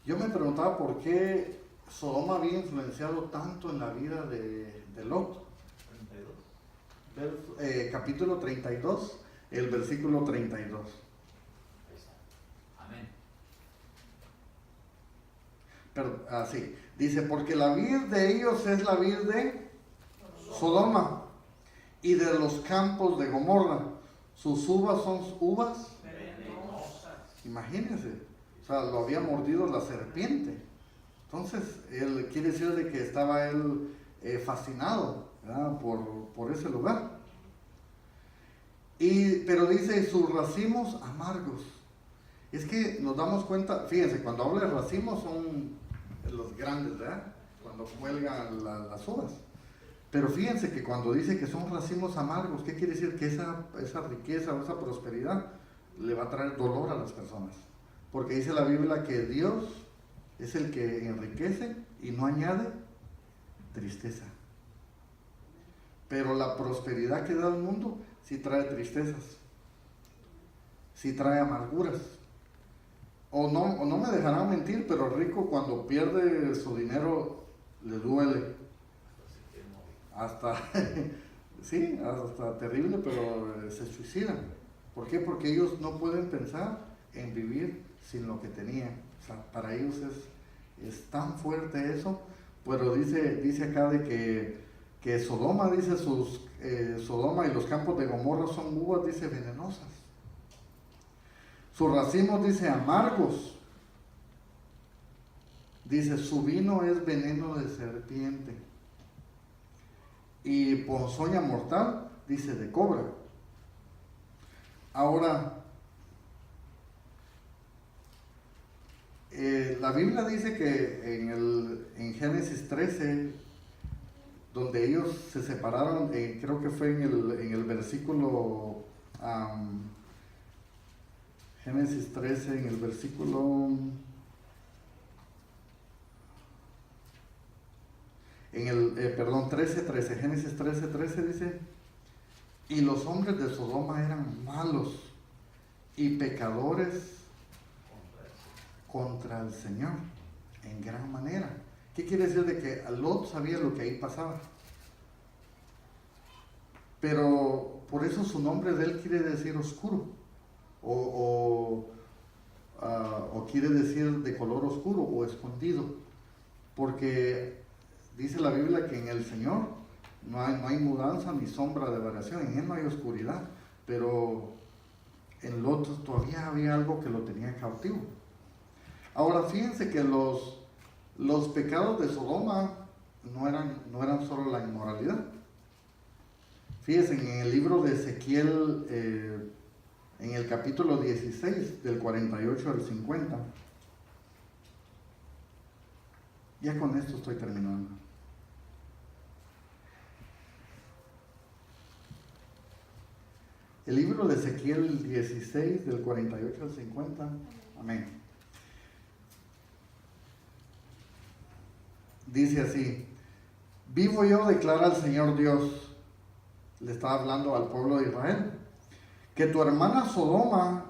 yo me preguntaba por qué Sodoma había influenciado tanto en la vida de Lot. 32. Capítulo 32, el versículo 32. Dice, porque la vid de ellos es la vid de Sodoma y de los campos de Gomorra. Sus uvas son uvas venenosas. Imagínense, o sea, lo había mordido la serpiente. Entonces, él quiere decir de que estaba él fascinado, ¿verdad? por ese lugar. Pero dice, sus racimos amargos. Es que nos damos cuenta, fíjense, cuando habla de racimos son los grandes, ¿verdad? Cuando cuelgan las uvas. Pero fíjense que cuando dice que son racimos amargos, ¿qué quiere decir? Que esa riqueza o esa prosperidad le va a traer dolor a las personas. Porque dice la Biblia que Dios es el que enriquece y no añade tristeza. Pero la prosperidad que da el mundo sí trae tristezas. sí trae amarguras. O no me dejarán mentir, pero el rico cuando pierde su dinero le duele. Hasta, sí, hasta terrible, pero se suicidan. ¿Por qué? Porque ellos no pueden pensar en vivir sin lo que tenían. O sea, para ellos es tan fuerte eso. Pero dice acá de que Sodoma, dice Sodoma y los campos de Gomorra son uvas, dice, venenosas. Sus racimos, dice, amargos. Dice, su vino es veneno de serpiente. Y ponzoña mortal, dice, de cobra. Ahora, la Biblia dice que en Génesis 13, donde ellos se separaron, creo que fue en el versículo, Génesis 13, en el versículo, perdón, 13, Génesis 13 dice, y los hombres de Sodoma eran malos y pecadores contra el Señor en gran manera. ¿Qué quiere decir? De que Lot sabía lo que ahí pasaba. Pero por eso su nombre de él quiere decir oscuro. O quiere decir de color oscuro o escondido. Porque dice la Biblia que en el Señor no hay mudanza ni sombra de variación. En él no hay oscuridad. Pero en Lot todavía había algo que lo tenía cautivo. Ahora fíjense que los pecados de Sodoma no eran solo la inmoralidad. Fíjense en el libro de Ezequiel, en el capítulo 16, del 48 al 50. Ya con esto estoy terminando. El libro de Ezequiel 16, del 48 al 50. Amén. Dice así: vivo yo, declara el Señor Dios, le estaba hablando al pueblo de Israel, que tu hermana Sodoma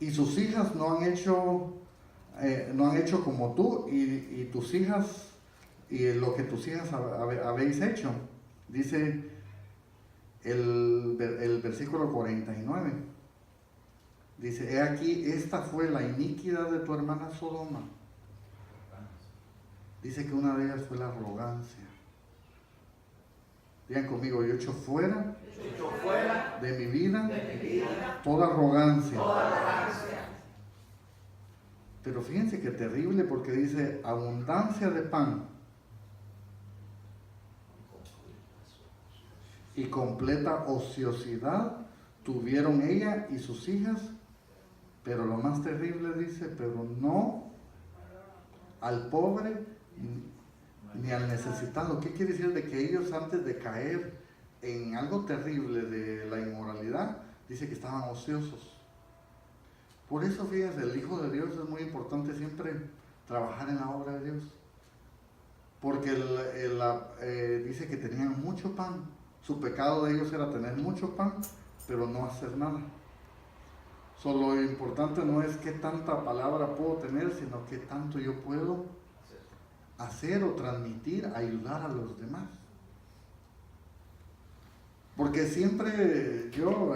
y sus hijas no han hecho como tú y tus hijas, y lo que tus hijas habéis hecho. Dice el versículo 49. Dice, he aquí, esta fue la iniquidad de tu hermana Sodoma. Dice que una de ellas fue la arrogancia. Digan conmigo, yo echo fuera de mi vida toda arrogancia. Pero fíjense que terrible, porque dice abundancia de pan y completa ociosidad tuvieron ella y sus hijas, pero lo más terrible dice, pero no al pobre ni al necesitado. ¿Qué quiere decir? De que ellos, antes de caer en algo terrible de la inmoralidad, dice que estaban ociosos. Por eso, fíjense, el Hijo de Dios es muy importante siempre trabajar en la obra de Dios, porque dice que tenían mucho pan. Su pecado de ellos era tener mucho pan, pero no hacer nada. Solo lo importante no es qué tanta palabra puedo tener, sino qué tanto yo puedo hacer o transmitir, ayudar a los demás. Porque siempre yo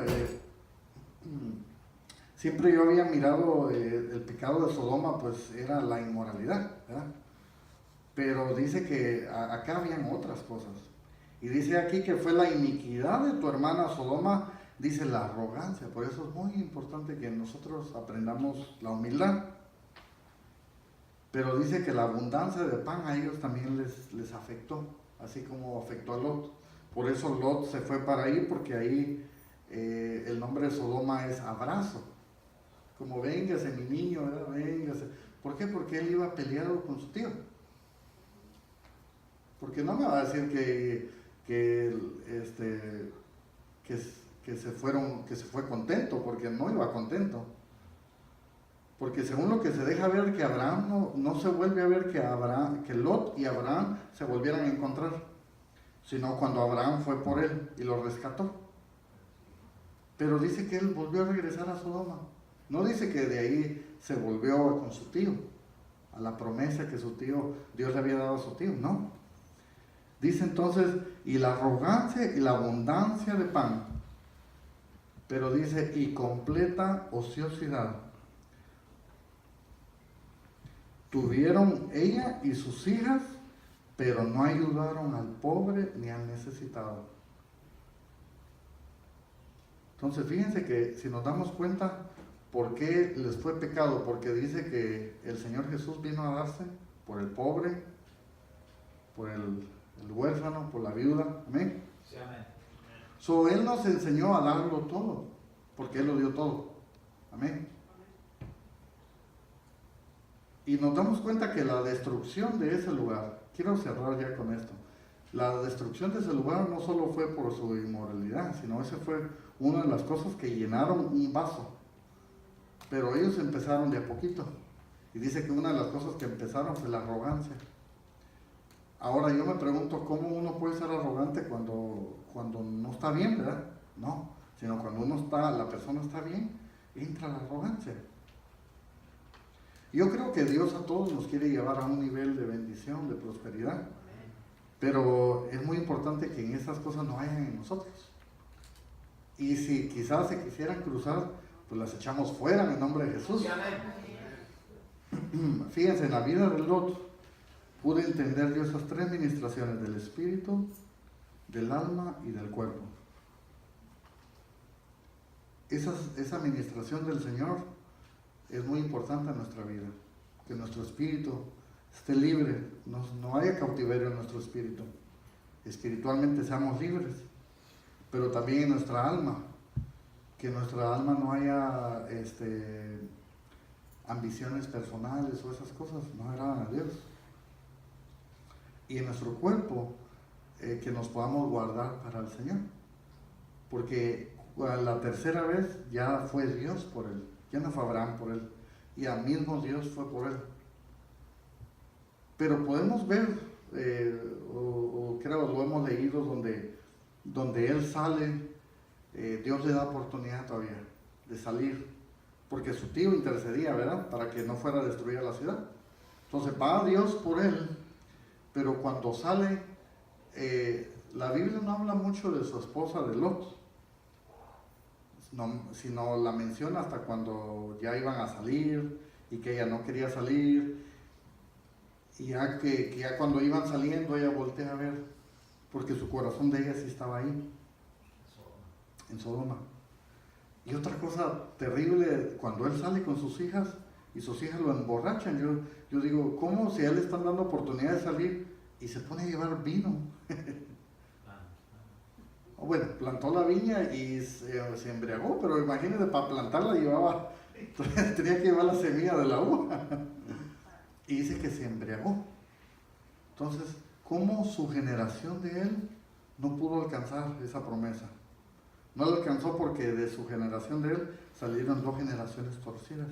había mirado el pecado de Sodoma, pues era la inmoralidad, ¿verdad? Pero dice que acá habían otras cosas. Y dice aquí que fue la iniquidad de tu hermana Sodoma, dice la arrogancia. Por eso es muy importante que nosotros aprendamos la humildad. Pero dice que la abundancia de pan a ellos también les afectó, así como afectó a Lot. Por eso Lot se fue para ahí, porque ahí el nombre de Sodoma es abrazo. Como véngase mi niño, ¿verdad? Véngase. ¿Por qué? Porque él iba peleado con su tío. Porque no me va a decir que se fue contento, porque no iba contento. Porque según lo que se deja ver, que Abraham no se vuelve a ver que Lot y Abraham se volvieran a encontrar, sino cuando Abraham fue por él y lo rescató. Pero dice que él volvió a regresar a Sodoma. No dice que de ahí se volvió con su tío, a la promesa que su tío, Dios le había dado a su tío, no. Dice entonces, y la arrogancia y la abundancia de pan, pero dice, y completa ociosidad, tuvieron ella y sus hijas, pero no ayudaron al pobre ni al necesitado. Entonces fíjense que si nos damos cuenta por qué les fue pecado, porque dice que el Señor Jesús vino a darse por el pobre, por el huérfano, por la viuda, amén. Sí, amén. So, Él nos enseñó a darlo todo, porque Él lo dio todo, amén. Y nos damos cuenta que la destrucción de ese lugar, quiero cerrar ya con esto, la destrucción de ese lugar no solo fue por su inmoralidad, sino esa fue una de las cosas que llenaron un vaso. Pero ellos empezaron de a poquito. Y dice que una de las cosas que empezaron fue la arrogancia. Ahora yo me pregunto, ¿cómo uno puede ser arrogante cuando no está bien, verdad? No, sino cuando la persona está bien, entra la arrogancia. Yo creo que Dios a todos nos quiere llevar a un nivel de bendición, de prosperidad. Pero es muy importante que en esas cosas no hayan en nosotros. Y si quizás se quisieran cruzar, pues las echamos fuera en el nombre de Jesús. Sí, amén. Fíjense, en la vida del Lot pude entender yo esas tres ministraciones del espíritu, del alma y del cuerpo. Esa administración del Señor es muy importante en nuestra vida, que nuestro espíritu esté libre, no haya cautiverio en nuestro espíritu, espiritualmente seamos libres, pero también en nuestra alma, que en nuestra alma no haya ambiciones personales o esas cosas, no agradan a Dios. Y en nuestro cuerpo, que nos podamos guardar para el Señor, porque la tercera vez ya fue Dios por él, ya no fue Abraham por él, y al mismo Dios fue por él. Pero podemos ver, o creo lo hemos leído, donde él sale, Dios le da oportunidad todavía de salir, porque su tío intercedía, ¿verdad?, para que no fuera destruida la ciudad. Entonces va Dios por él, pero cuando sale, la Biblia no habla mucho de su esposa de Lot, sino la menciona hasta cuando ya iban a salir y que ella no quería salir, y ya cuando iban saliendo ella voltea a ver, porque su corazón de ella sí estaba ahí, en Sodoma. Y otra cosa terrible, cuando él sale con sus hijas y sus hijas lo emborrachan, yo digo, ¿cómo si a él le están dando oportunidad de salir y se pone a llevar vino? Bueno, plantó la viña y se embriagó, pero imagínense, para plantarla tenía que llevar la semilla de la uva. Y dice que se embriagó. Entonces, ¿cómo su generación de él no pudo alcanzar esa promesa? No la alcanzó porque de su generación de él salieron 2 generaciones torcidas.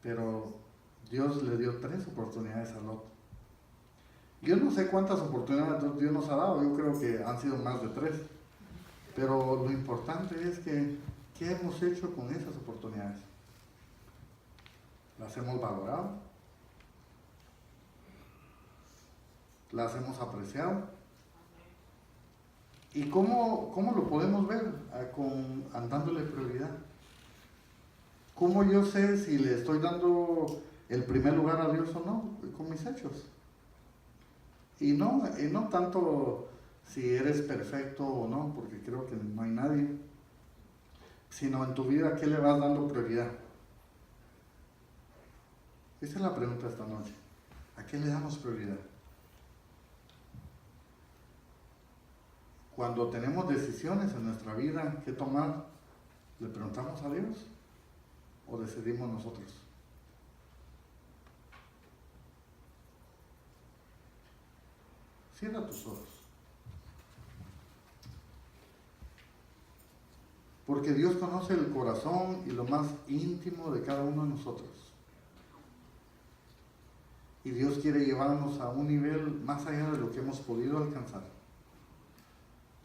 Pero Dios le dio 3 oportunidades a Lot. Yo no sé cuántas oportunidades Dios nos ha dado, yo creo que han sido más de 3. Pero lo importante es que, ¿qué hemos hecho con esas oportunidades? ¿Las hemos valorado? ¿Las hemos apreciado? ¿Y cómo lo podemos ver? Dándole prioridad. ¿Cómo yo sé si le estoy dando el primer lugar a Dios o no? Con mis hechos. Y no tanto si eres perfecto o no, porque creo que no hay nadie, sino en tu vida, ¿qué le vas dando prioridad? Esa es la pregunta esta noche. ¿A qué le damos prioridad? Cuando tenemos decisiones en nuestra vida que tomar, ¿le preguntamos a Dios o decidimos nosotros? Cierra tus ojos. Porque Dios conoce el corazón y lo más íntimo de cada uno de nosotros. Y Dios quiere llevarnos a un nivel más allá de lo que hemos podido alcanzar.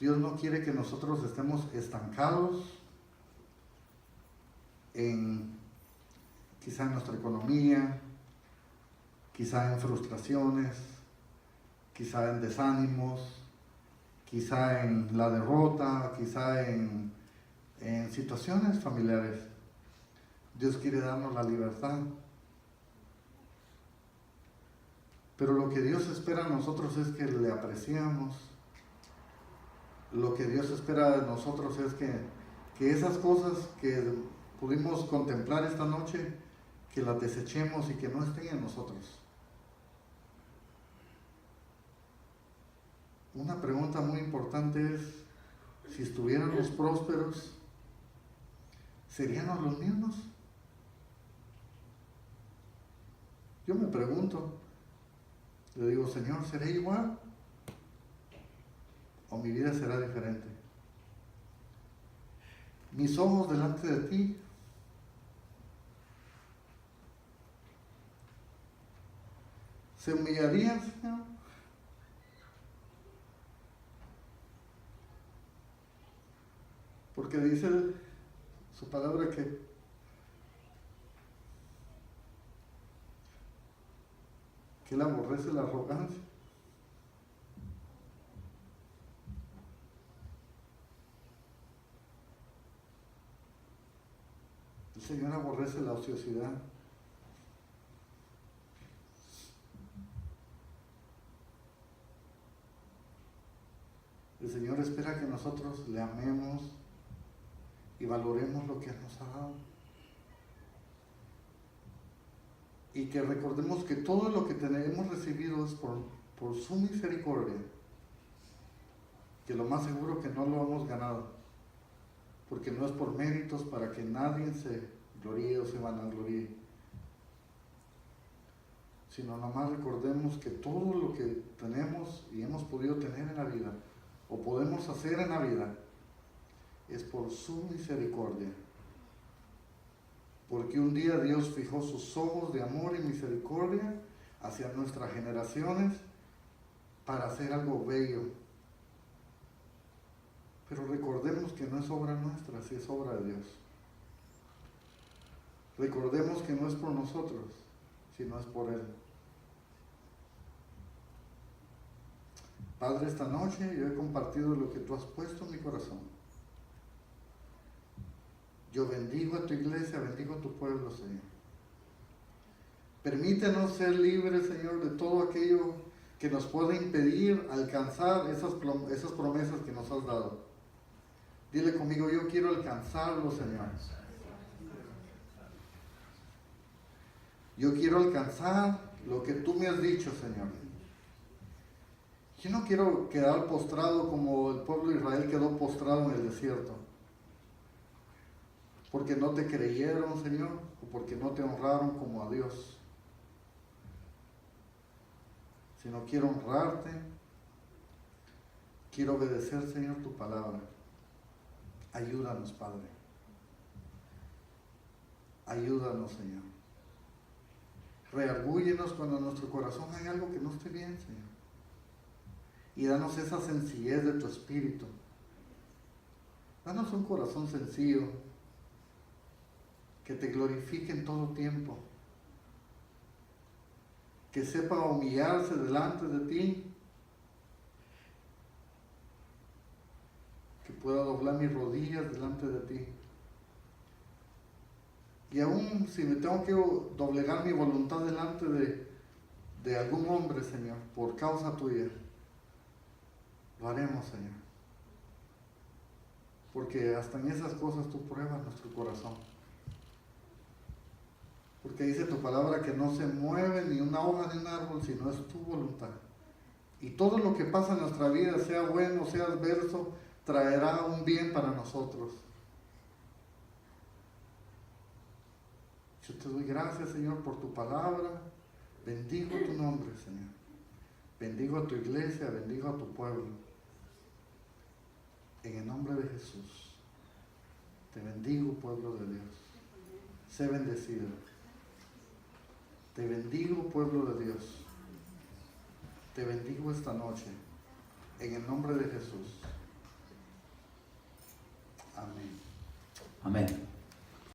Dios no quiere que nosotros estemos estancados quizá en nuestra economía, quizá en frustraciones, quizá en desánimos, quizá en la derrota, quizá en situaciones familiares. Dios quiere darnos la libertad. Pero lo que Dios espera de nosotros es que le apreciamos. Lo que Dios espera de nosotros es que esas cosas que pudimos contemplar esta noche, que las desechemos y que no estén en nosotros. Una pregunta muy importante es, si estuviéramos prósperos, ¿seríamos los mismos? Yo me pregunto, le digo, Señor, ¿seré igual? ¿O mi vida será diferente? Mis ojos delante de ti se humillarían, Señor. Porque dice su palabra que Él aborrece la arrogancia. El Señor aborrece la ociosidad. El Señor espera que nosotros le amemos y valoremos lo que Él nos ha dado. Y que recordemos que todo lo que hemos recibido es por su misericordia. Que lo más seguro que no lo hemos ganado. Porque no es por méritos para que nadie se gloríe o se vanagloríe. Sino nomás recordemos que todo lo que tenemos y hemos podido tener en la vida, o podemos hacer en la vida, es por su misericordia. Porque un día Dios fijó sus ojos de amor y misericordia hacia nuestras generaciones para hacer algo bello. Pero recordemos que no es obra nuestra, sí es obra de Dios. Recordemos que no es por nosotros, sino es por Él. Padre, esta noche yo he compartido lo que tú has puesto en mi corazón. Yo bendigo a tu iglesia, bendigo a tu pueblo, Señor. Permítenos ser libres, Señor, de todo aquello que nos pueda impedir alcanzar esas promesas que nos has dado. Dile conmigo, yo quiero alcanzarlo, Señor. Yo quiero alcanzar lo que tú me has dicho, Señor. Yo no quiero quedar postrado como el pueblo de Israel quedó postrado en el desierto. Porque no te creyeron, Señor, o porque no te honraron como a Dios. Sino quiero honrarte, quiero obedecer, Señor, tu palabra. Ayúdanos, Padre. Ayúdanos, Señor. Reargúyenos cuando en nuestro corazón hay algo que no esté bien, Señor. Y danos esa sencillez de tu espíritu. Danos un corazón sencillo, que te glorifique en todo tiempo, que sepa humillarse delante de ti, que pueda doblar mis rodillas delante de ti. Y aún si me tengo que doblegar mi voluntad delante de algún hombre, Señor, por causa tuya, lo haremos, Señor. Porque hasta en esas cosas tú pruebas nuestro corazón. Porque dice tu palabra que no se mueve ni una hoja de un árbol, sino es tu voluntad. Y todo lo que pasa en nuestra vida, sea bueno, sea adverso, traerá un bien para nosotros. Yo te doy gracias, Señor, por tu palabra. Bendigo tu nombre, Señor. Bendigo a tu iglesia, bendigo a tu pueblo. En el nombre de Jesús. Te bendigo, pueblo de Dios. Sé bendecido. Te bendigo, pueblo de Dios. Te bendigo esta noche. En el nombre de Jesús. Amén. Amén.